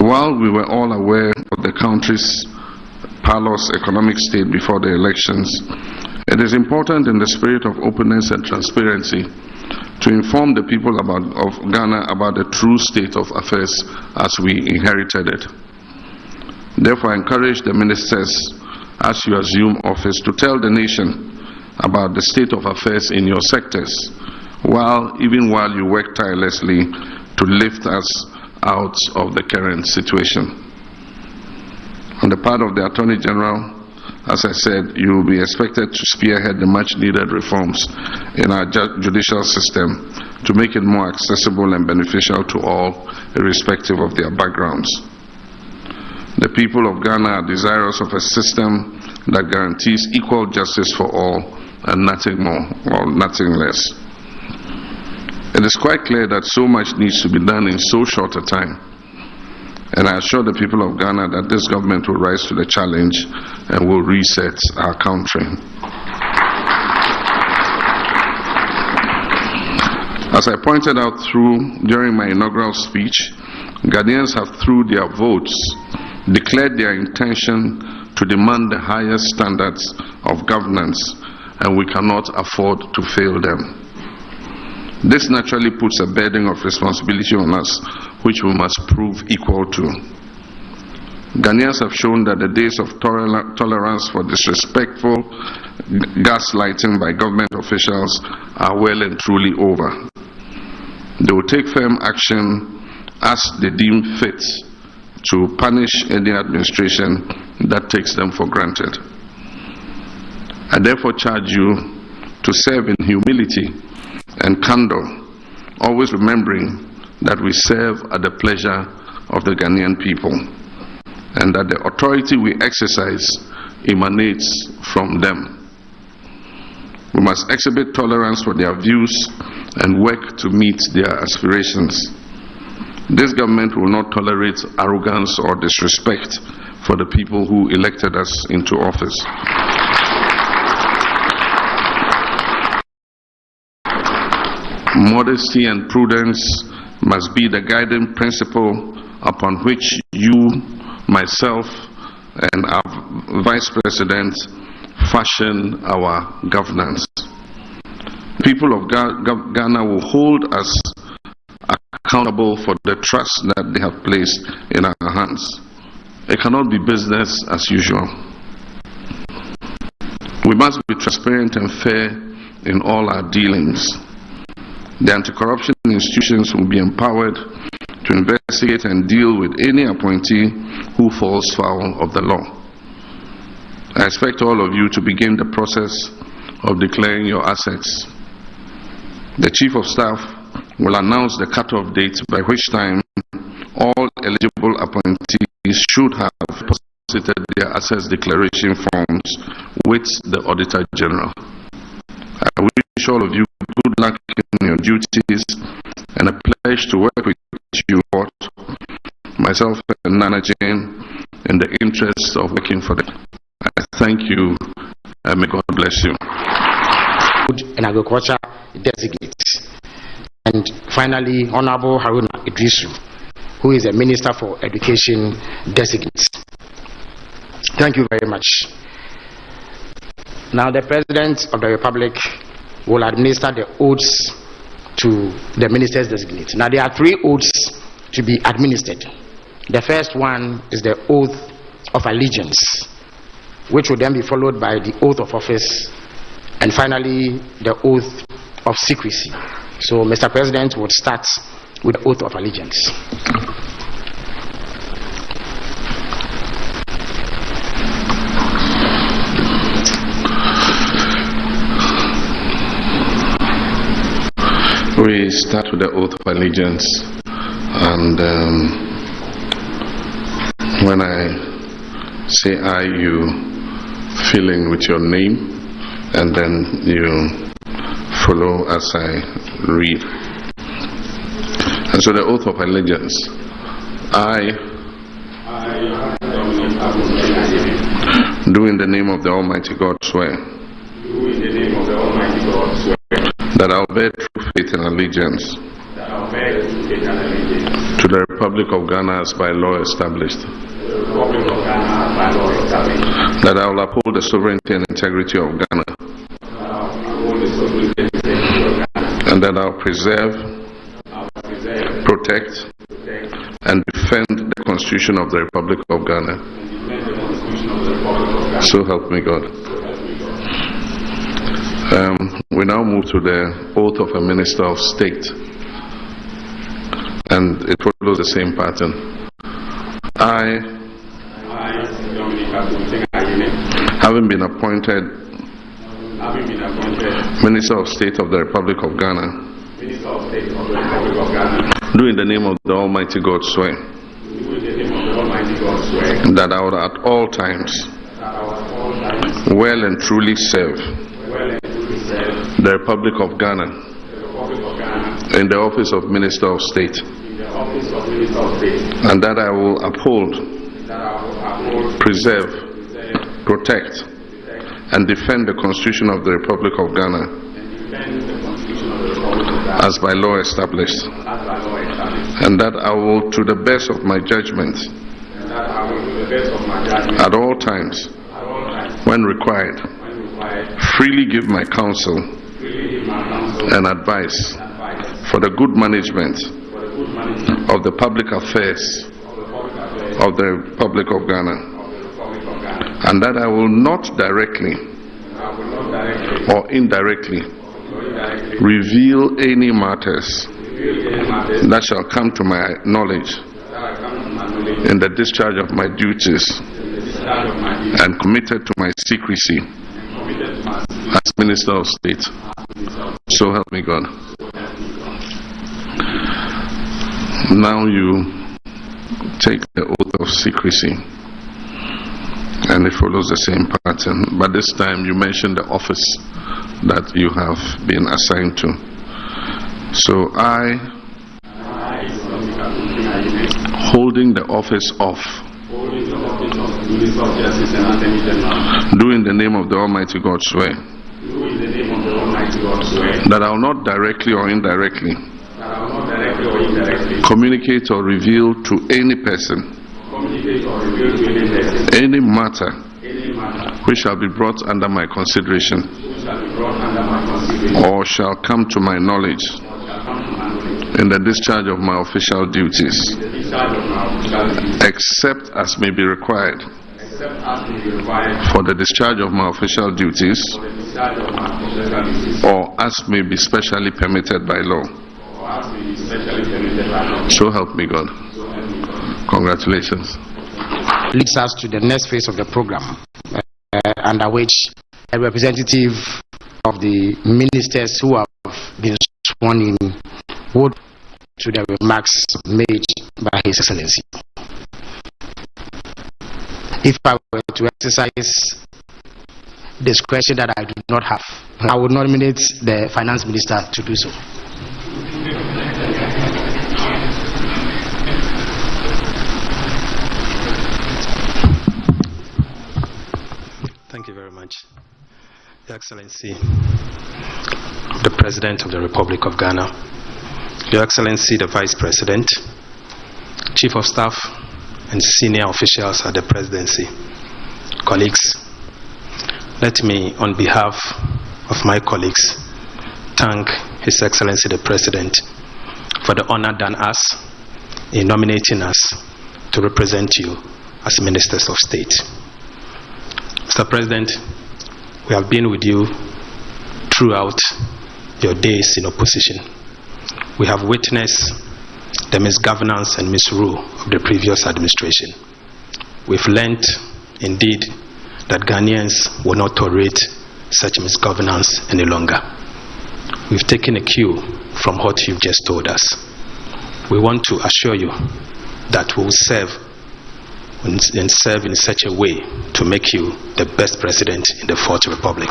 While we were all aware of the country's parlous economic state before the elections, it is important in the spirit of openness and transparency to inform the people of Ghana about the true state of affairs as we inherited it. Therefore, I encourage the ministers, as you assume office, to tell the nation about the state of affairs in your sectors, even while you work tirelessly to lift us out of the current situation. On the part of the Attorney General, as I said, you will be expected to spearhead the much-needed reforms in our judicial system to make it more accessible and beneficial to all, irrespective of their backgrounds. The people of Ghana are desirous of a system that guarantees equal justice for all and nothing more or nothing less. It is quite clear that so much needs to be done in so short a time, and I assure the people of Ghana that this government will rise to the challenge and will reset our country. As I pointed out during my inaugural speech, Ghanaians have, through their votes, declared their intention to demand the highest standards of governance, and we cannot afford to fail them. This naturally puts a burden of responsibility on us, which we must prove equal to. Ghanaians have shown that the days of tolerance for disrespectful gaslighting by government officials are well and truly over. They will take firm action as they deem fit to punish any administration that takes them for granted. I therefore charge you to serve in humility and candor, always remembering that we serve at the pleasure of the Ghanaian people, and that the authority we exercise emanates from them. We must exhibit tolerance for their views and work to meet their aspirations. This government will not tolerate arrogance or disrespect for the people who elected us into office. Modesty and prudence must be the guiding principle upon which you, myself, and our Vice President fashion our governance. People of Ghana will hold us accountable for the trust that they have placed in our hands. It cannot be business as usual. We must be transparent and fair in all our dealings. The anti-corruption institutions will be empowered to investigate and deal with any appointee who falls foul of the law. I expect all of you to begin the process of declaring your assets. The Chief of Staff will announce the cutoff date by which time all eligible appointees should have deposited their assets declaration forms with the Auditor General. I wish all of you good luck in your duties and a pledge to work with you, myself and Nana Jane, in the interest of working for them. I thank you and may God bless you. And agriculture designates. And finally, Honorable Haruna Idrisu, who is a Minister for Education, designates. Thank you very much. Now the President of the Republic will administer the oaths to the ministers designate. Now there are 3 oaths to be administered. The first one is the oath of allegiance, which will then be followed by the oath of office, and finally the oath of secrecy. So Mr. President would start with the oath of allegiance. We start with the oath of allegiance, and when I say I, you fill in with your name, and then you follow as I read. And so the oath of allegiance. I do in the name of the Almighty God swear. Do in the name of the Almighty God swear. That I will bear true faith and allegiance. That I will bear true faith and allegiance. To to the Republic of Ghana as by law established, that I will uphold the sovereignty and integrity of Ghana, and that I will preserve, protect, and defend the Constitution of the Republic of Ghana. So help me God. We now move to the oath of a Minister of State, and it follows the same pattern. I, having been appointed Minister of State of the Republic of Ghana, do in the name of the Almighty God swear that I will at all times well and truly serve the Republic of Ghana in the office of Minister of State, and that I will uphold, preserve, protect, and defend the Constitution of the Republic of Ghana as by law established, and that I will, to the best of my judgment, at all times, when required, freely give my counsel and advice for the good management of the public affairs of the Republic of Ghana, and that I will not directly or indirectly reveal any matters that shall come to my knowledge in the discharge of my duties and committed to my secrecy as Minister of State. So help me God. Now you take the oath of secrecy, and it follows the same pattern, but this time you mention the office that you have been assigned to. So I, holding the office of, do in the name of the Almighty God swear that I will not directly or indirectly communicate or reveal to any person any matter which shall be brought under my consideration or shall come to my knowledge in the discharge of my official duties, except as may be required for the discharge of my official duties, or as may be specially permitted by law. So help me God. Congratulations. Leads us to the next phase of the program, under which a representative of the ministers who have been sworn in would to the remarks made by His Excellency. If I were to exercise discretion that I do not have, I would nominate the Finance Minister to do so. Thank you very much. Your Excellency, the President of the Republic of Ghana, Your Excellency, the Vice President, Chief of Staff, and senior officials at the Presidency, colleagues, let me, on behalf of my colleagues, thank His Excellency the President for the honor done us in nominating us to represent you as Ministers of State. Mr. President, we have been with you throughout your days in opposition. We have witnessed the misgovernance and misrule of the previous administration. We've learned, indeed, that Ghanaians will not tolerate such misgovernance any longer. We've taken a cue from what you've just told us. We want to assure you that we will serve and serve in such a way to make you the best president in the Fourth Republic.